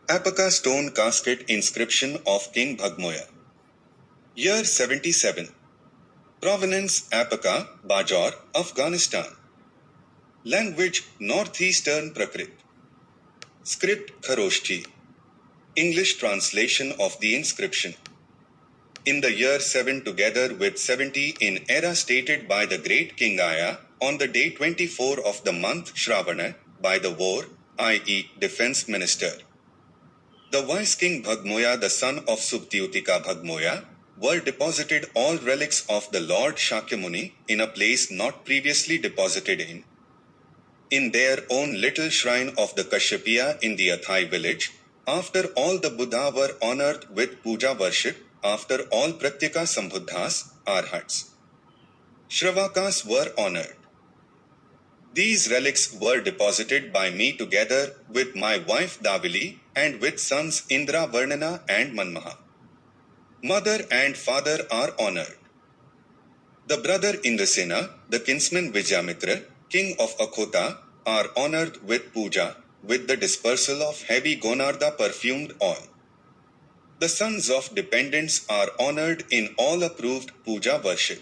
Apaca stone casket inscription of King Bhagamoya. Year 77. Provenance Apaca, Bajaur, Afghanistan. Language Northeastern Prakrit. Script Kharoshthi. English translation of the inscription. In the year 7 together with 70 in era stated by the great King Aya, on the day 24 of the month Sravana, by the war, i.e. defense minister. The wise King Bhagamoya, the son of Subhtiutika Bhagamoya, were deposited all relics of the Lord Sakyamuni in a place not previously deposited in their own little shrine of the Kasyapiya in the Athayi village. After all the Buddha were honored with Puja worship, after all pratyaka sambhuddhas, Arhats Sravakas were honored. These relics were deposited by me together with my wife Davili and with sons Indra, Varnana and Manamha. Mother and father are honored. The brother Indrasena, the kinsman Vijayamitra, king of Akhota, are honored with Puja, with the dispersal of heavy gonarda perfumed oil. The sons of dependents are honored in all approved puja worship.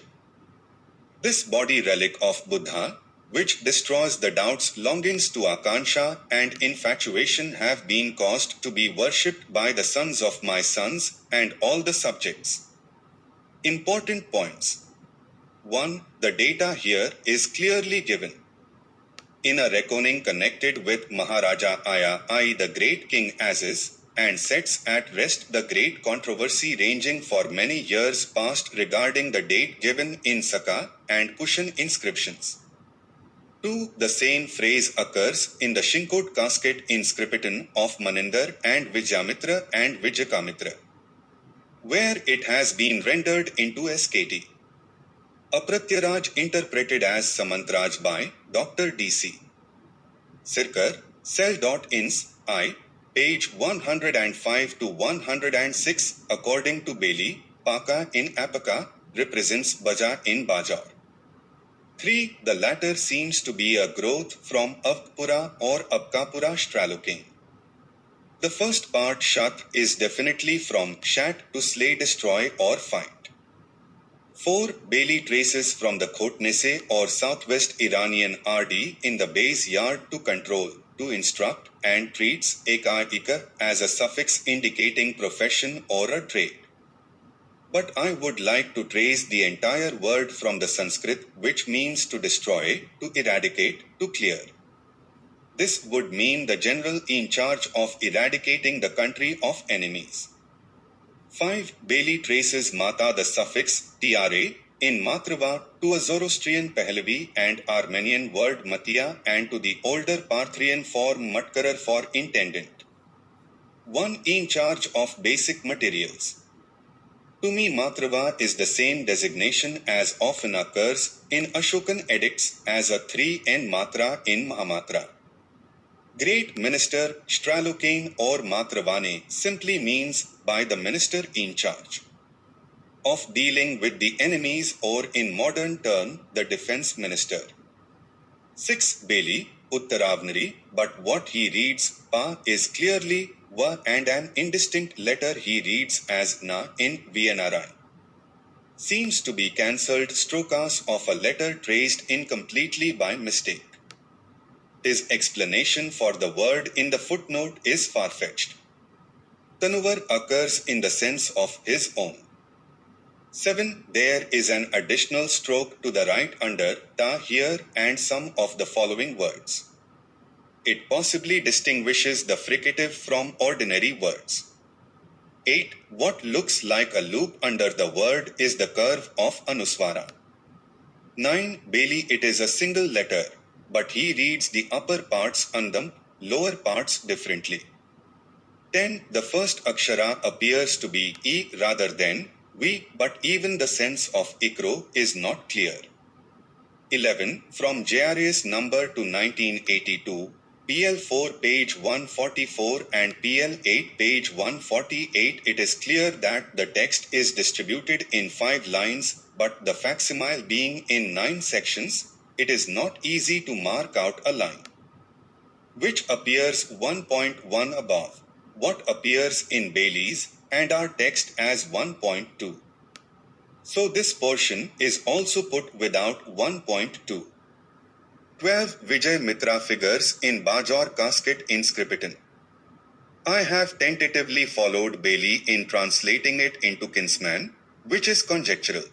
This body relic of Buddha, which destroys the doubts, longings to akansha and infatuation, have been caused to be worshipped by the sons of my sons and all the subjects. Important points. 1. The data here is clearly given. In a reckoning connected with Maharaja Aya, i.e. the great King Azes, and sets at rest the great controversy ranging for many years past regarding the date given in Saka and Kushan inscriptions. 2. The same phrase occurs in the Shinkot casket inscription of Manindra and Vijayamitra and Vijayamitra, where it has been rendered into SKT. Apratyaraj interpreted as Samantraj by Dr. D.C. Sirkar, Cell.ins, I, page 105 to 106, according to Bailey, Apaca in Apaca, represents Baja in Bajaur. 3. The latter seems to be a growth from Avpura or Abkapura Straloking. The first part Shat is definitely from Shat to slay, destroy or fight. 4. Bailey traces from the Khotnese or southwest Iranian RD in the base yard to control, to instruct, and treats eka as a suffix indicating profession or a trade. But I would like to trace the entire word from the Sanskrit, which means to destroy, to eradicate, to clear. This would mean the general in charge of eradicating the country of enemies. 5. Bailey traces Mata, the suffix tra, in Matrava, to a Zoroastrian Pahlavi and Armenian word Matiya and to the older Parthian form Matkarar for intendant. 1. In charge of basic materials. To me, Matrava is the same designation as often occurs in Ashokan edicts as a 3n Matra in Mahamatra. Great Minister, Stralokane or Matravane simply means by the minister in charge of dealing with the enemies, or in modern term, the defense minister. 6. Bailey, Uttaravnari, but what he reads, Pa, is clearly Va, and an indistinct letter he reads as Na in Viennarai seems to be cancelled strokas of a letter traced incompletely by mistake. His explanation for the word in the footnote is far-fetched. Tanuvar occurs in the sense of his own. 7. There is an additional stroke to the right under ta here and some of the following words. It possibly distinguishes the fricative from ordinary words. 8. What looks like a loop under the word is the curve of Anuswara. 9. Bailey, it is a single letter, but he reads the upper parts Andam, lower parts differently. 10. The first akshara appears to be E rather than V, but even the sense of Ikro is not clear. 11. From JRA's number to 1982, PL4 page 144 and PL8 page 148, it is clear that the text is distributed in 5 lines, but the facsimile being in 9 sections, it is not easy to mark out a line which appears 1.1 above. what appears in Bailey's and our text as 1.2. So this portion is also put without 1.2. 12 Vijayamitra figures in Bajaur casket inscription. I have tentatively followed Bailey in translating it into kinsman, which is conjectural.